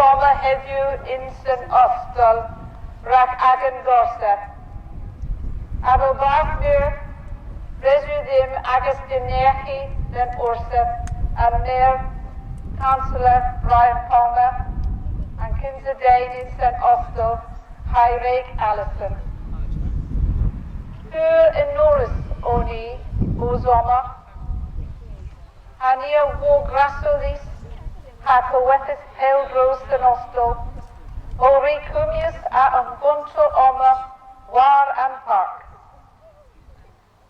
oma heddiw insyn ostol rhac agen gorsaf. Ar o barnwyr, rydw ddim agos dynechu yn orsaf ar Mayor Councillor Brian Palmer and Kinserdain insyn ostol Hyreig Allison. Hwyr yn Norris o ni o zoma, a ni o wograsolus ac o wethus peldros yn ostol, o rhi cwmius a ymgwntol oma war and park.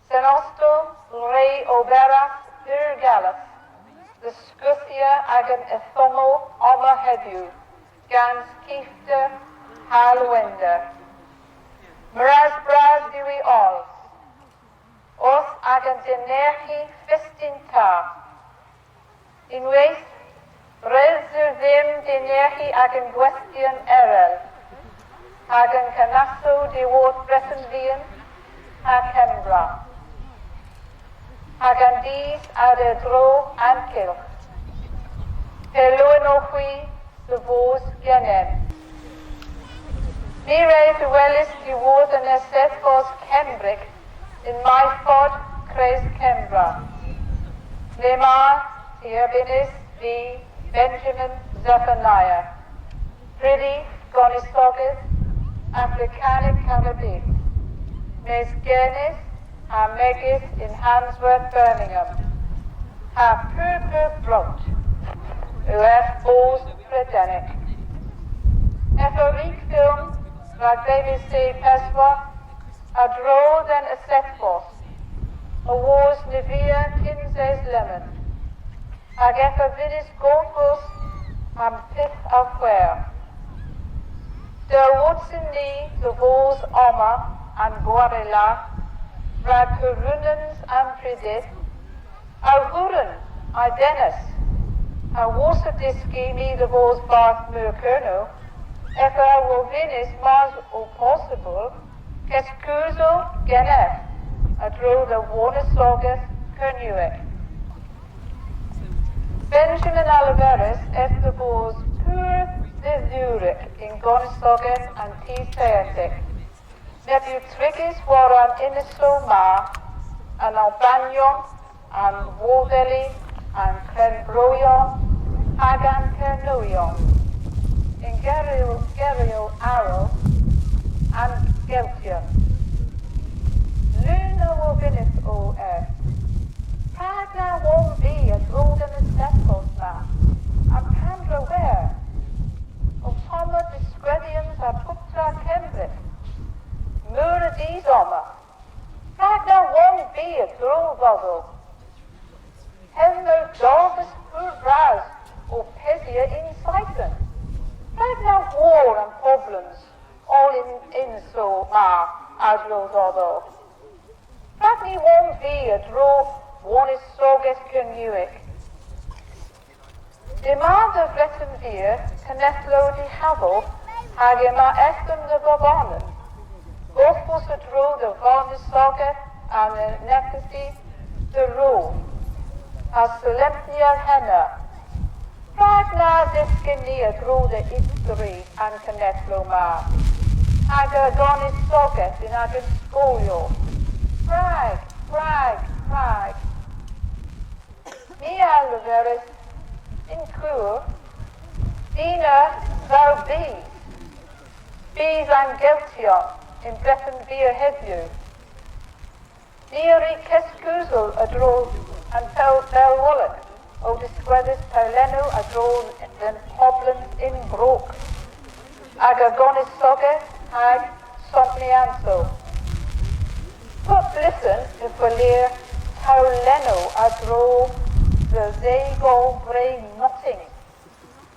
Sen ostol rei o beras ur galas, ddysgwysia ag yn ethomo oma heddiw, gan sgifta halwenda. Myras bras diw I ol, os ag yn dynechu ffestyn ta. Unwaith, rydw ddim dynechu ag yn gwestiwn erel, ag yn cynaso diwod Brethenfian a Cembra, ag yn dis ar y dro a'n cilch. Pelwyn o chwi dy fos genem. Ni reid y welys diwod yn eseth fos Cembric yn maethod Creus Cembra. Le ma ti erbynus fi Benjamin Zephaniah, Pryddi Gonistogus, Africanic Caribbean, Mes Gennis a Megis in Handsworth, Birmingham, a Purpur Brot, yw'r bos Brydenic. Efo rig ffilm rhag BBC Peswa, a drodd yn y sethbos, a wars Nivea Kinses Lemon, ag efo fydys golfos am 5 a chwer. Dyr wodsyn ni dy fos oma an gwarela, rhag hwrwynans am prydyd, a hwrwn a Dennis, a wos y disgi ni dy fos barth mwyr cyrno, efo a wofinus mas o posibl, kes cwrso genef, a drodd y wonesogus cyrniwig. Benjamin Oliveris efo bos pur de Zurich in Gonistogen and T-Seatic. Nephew Trigis war an Iniso Ma, an Albanion, an Wodeli, an Crenbroion, ag an Cernuion. In Gerio Arrow, and Geltian. Luna o Vinith o Pragna won't be a drood in the stepfos ma, and Pandra where? O Toma discredians a Puptra Cembric. Mura dis oma. Pragna won't be a drood voddle. Hemmer dorfus pur bras o Pesia in Cyclone. Pragna war and problems. All in so ma adro dodo. Pragni won't be a draw one is soges cynnuic. Demand of Brethenfier cynethlo di hafo hag yma esgym dy bobonen. Gwrthbws y drw dy fon y soges am y necesi dy rw. A solemnia'r henna. Pragna disgyn ni y drw dy istri an cynethlo ma. Ag y donis soges in ag yn sgolio. Prag, prag, prag. Mi alferus in cwr, dina thou bees. Bees an geltion in Brethenfier heddiw. Ni yr I cesgwsl y drodd yn Belwolach o disgweddus Paulenw a drodd yn poblen in Broc. Ag y gonis soges ag Sontnianso. Put listen if we lear Paulenw a drodd the Zego Bray Notting.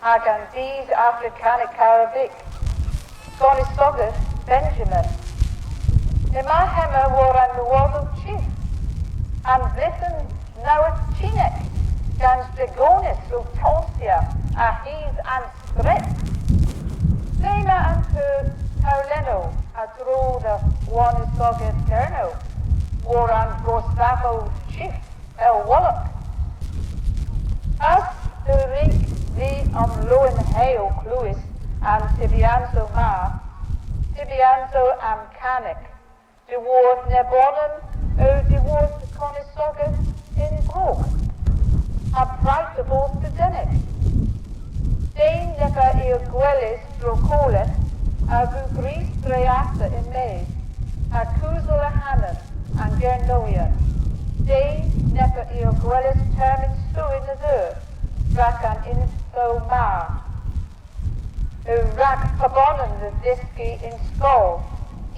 Ag an dys Africanic Carabic. Gonis soges Benjamin. Yma hema war an Nwoddw Chief. An blithen nawr Chinek. Gan Dragonis o Tonsia a hys an Sgret. Lema an Paulenw a drodd y Wanisoges Gerno. War an Gosfafo Chief el Wallach. As the rig the am loen heo clue tibianzo ma, tibianzo am canic, diword nebonen o diword conisogus in grog, a bright of all studenic. Dein nepa il gwelis drocolet, a vu gris dreata in maze, a cusel a hannon, and gernoian. Dein nepa il gwelis termin su in the dur, rac an info ma. Rac cabonen the disci in skull,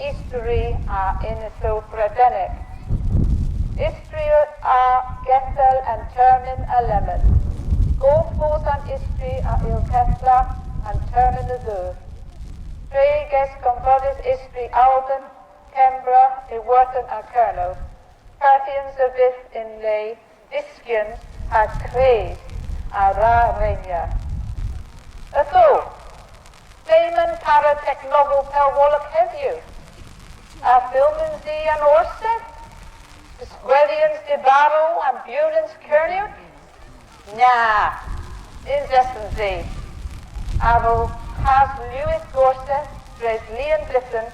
istri a initho fredenic. Istria a gethel and termin a lemon. Go forth an istri a il kethla and termin the dur. Treges convodis istri alban, Kembra, i worten a kerno. Parthians of this in lay, Discian a craze, a ra regna. Atho, Damon paratechnoval pel wallach heddiw. A filmins di an orsted? Squellians de barrow and bulins kerniw? Nah, inzestens di. Avo has Lewis Gorset, dres Leon Blitzen,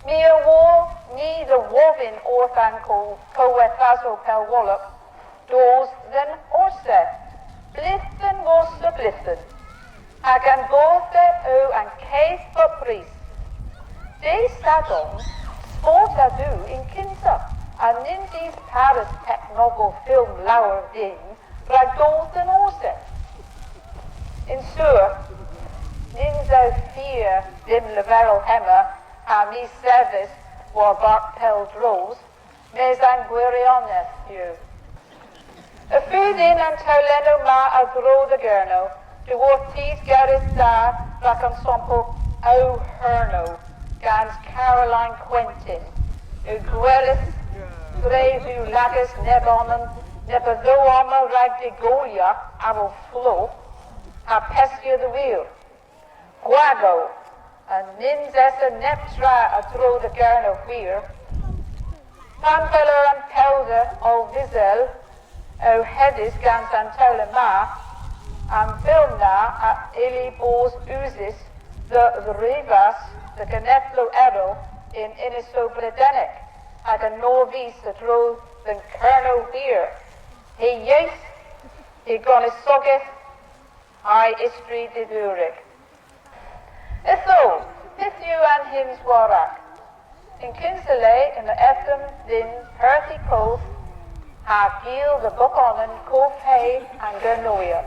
Mia war, ni the wovin orthan co-wethazo pel wallach, doors then orset, blithen was the blithen. Ag an gothe o an cave papris. De sadon, sport a do in kinsa, an nindies Paris technogo film lower din, ragdolten orset. In sur, ninzo fear dim leverel hemmer, a mi service war bark pel dros, mes anguiriones you. A food in and toleno ma a gro de gerno, de worties garis da racam sompo o herno, gans Caroline Quentin, u guelis grevu lagus nebonem, nebadhoama rag de golia, avo flo, a pestia the wheel. Guago, and ninzessa neptra a throw the garn of weir. Panfeller and pelder o vizel, o hedis gans antola ma, and filmna at ili bos uzis, the rivas, the ganeflo ero, in iniso bredenic, at a norvis that throw the kerno weir. He yes, he gonisogeth, I istri de Zurich. Itho, Pithu and hymns warak. In Kinsale, in the Ephraim, din Perthy Cove, ha gil the Bokonen, Cove Hay, and Gernoia.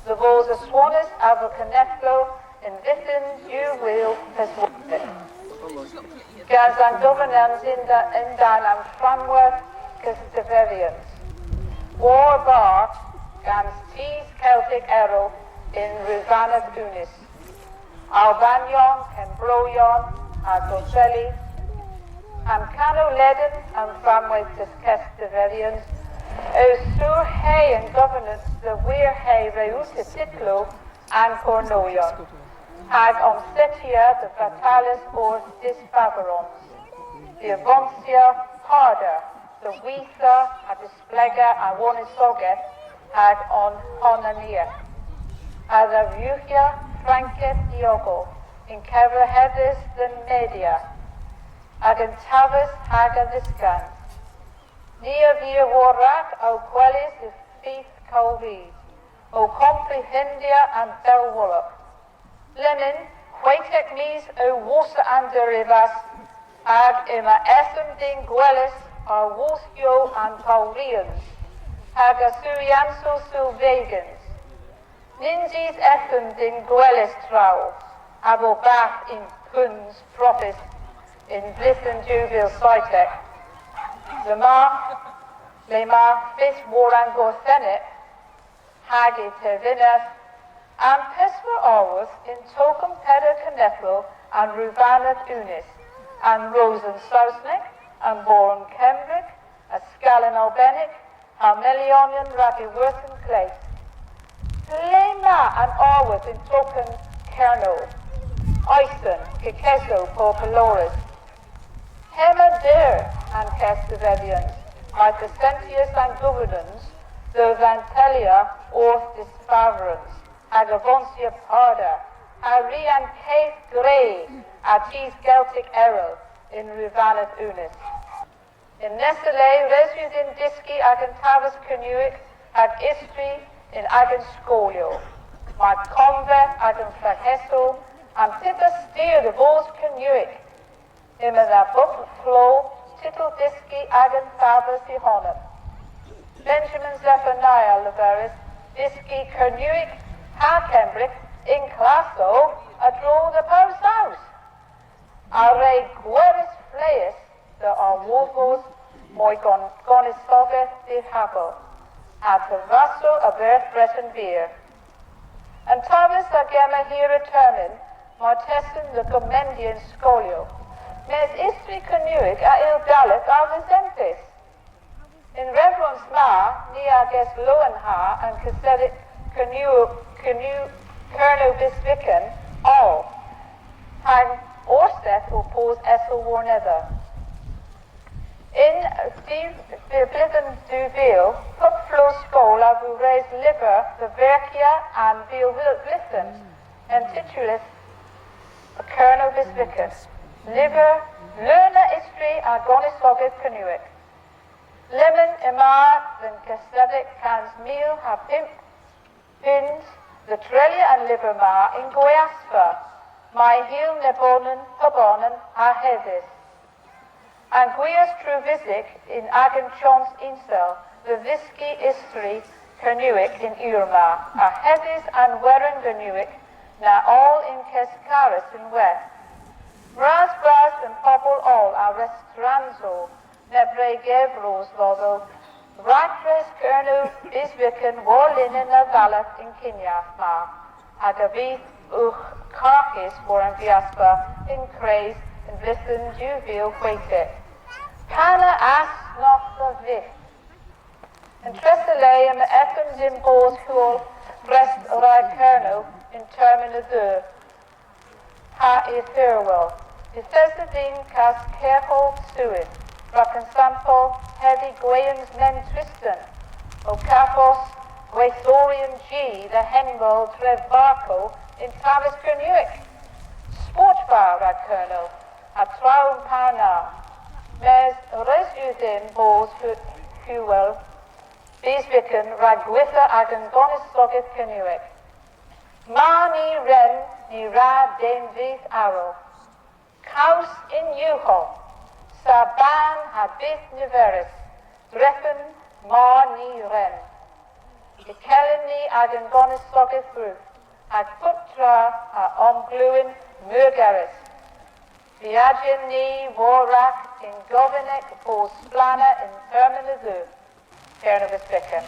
The vos a swanis av a caneflo, in Vithin, you will persuade. Gans and governance in dan and Franworth, Castiverians. War bar, gans tees Celtic arrow, in Ruvanus Unis. Albanion, Cambroion, Argocelli, Amcano Leden, and Framway Castiverians, O Sur Hay and governance the Weir Hay Reusa Titlo and Cornoion, Hag Omsetia the Fatalis or Disfaverons, the Avonsia Harder, the Weitha, a Displega, and Wonisoga, Hag on Honania, as a Vukia, Franket Diogo, in Kevra Hedis the Media, Agantavis Haga Viscan, Nia via Warak, O Quellis the Feith Colvi, O Comprehendia and Belwallop, Lenin, Quatek Mies, O Wasa and Derivas, Ag Ima Essem Ding Guelis, O Wosio and Paurians, Haga Surianso Sylvagans, Ninjis effend in Guelis trau, abo bath in Puns propis, in bliss and jubil sitek. Lemar, fis waran gorthenet, hagi tevinas, and pesper alwas in tokum peder caneflo, and ruvanat unis, and rosen sausnik, and boron Cembric, a scalin albenic, a melionian ragi worthen clay. Lema and always in token kerno, Ison, Kikeso, Porpaloris, Hema der and Castivedians, like the Sentius and Governance, the Vantelia or Disfaverans, Agavonsia Parda, a rian Keith Gray, a tis Celtic errol in Ruvaneth Unis. In Nestle, residus in Diski agen Tavis Canuic, ag Istri in agen Scolio. My convert agen Flaheso, and Tita Steer the Vos Canuic. Ima the book flow, Tittle Diski agen Tavis the Honor. Benjamin Zephaniah Leveris, Diski Canuic, Harkembrick, in Classo, a draw the post house. Array Gueris Fleis, the Wolvos, Moigon Gonistoga de Habo, at the Vasso of Earth Breton Beer. And Thomas a Gemma here returning, Mortesson the Comendian Scolio, Mes Istri Canuic a il Gallic Alvizentes. In reverence Ma, Niages Loenha and Cassedic Colonel Bisviken, all, Hang Orseth oppose Essel Warnether. In Bliven Duville, Pup Flow Skol a vous raise liver, the Verkia and Vil Blithen, and titulus Colonel Bisviken. Liver, Lerna Istri a Gonisogic Canuic. Lemon Emar, then Cassedic Cans Meal ha Pimp, Pins, the Trelia and Livermar in Goiaspa, my heel Nebonen, Pabonen, ha Hevis. And Guias Truvisic in Agen Chons Insel, the Visky Istri, Canuic in Urma, a Hevis and Weren Canuic, now all in Kescaris in West. Bras and Pobble all are Restranzo, Nebre Gevros Lodo, Ratres Colonel Bisviken Warlinen of Valak in Kinyafma, Agavith Karkis for in Viaspa in Craze in Visten Duville Waitet. Kana as not the Vith. And Tresselay and the Effens in Bors Huol Brest Rai Colonel in Terminadur. Ha is Thurwell. Bethesda Cas Kerhol Suid. Sample, Heavy Gwayans Men Tristan, Ocafos, Gwaithorian G, the Henbol Trev Barco, in Tavis Kernuic, Sport Bar Rad Colonel, at Traum Parna, Mes Resudin Bors Huel, Bisviken, Ragwitha Agan Gonis Soget Kernuic, Ma ni Ren, ni Rad Den Vith Arrow, Kaus in Yuho, Saban habith niveris, Dreffen ma ni ren. Ikelini agen gonis sogeth roof, ad putra a omgluin murgeris. Viagin ni vorak in govinek bos splana in terminazu. Ternavis Vicken.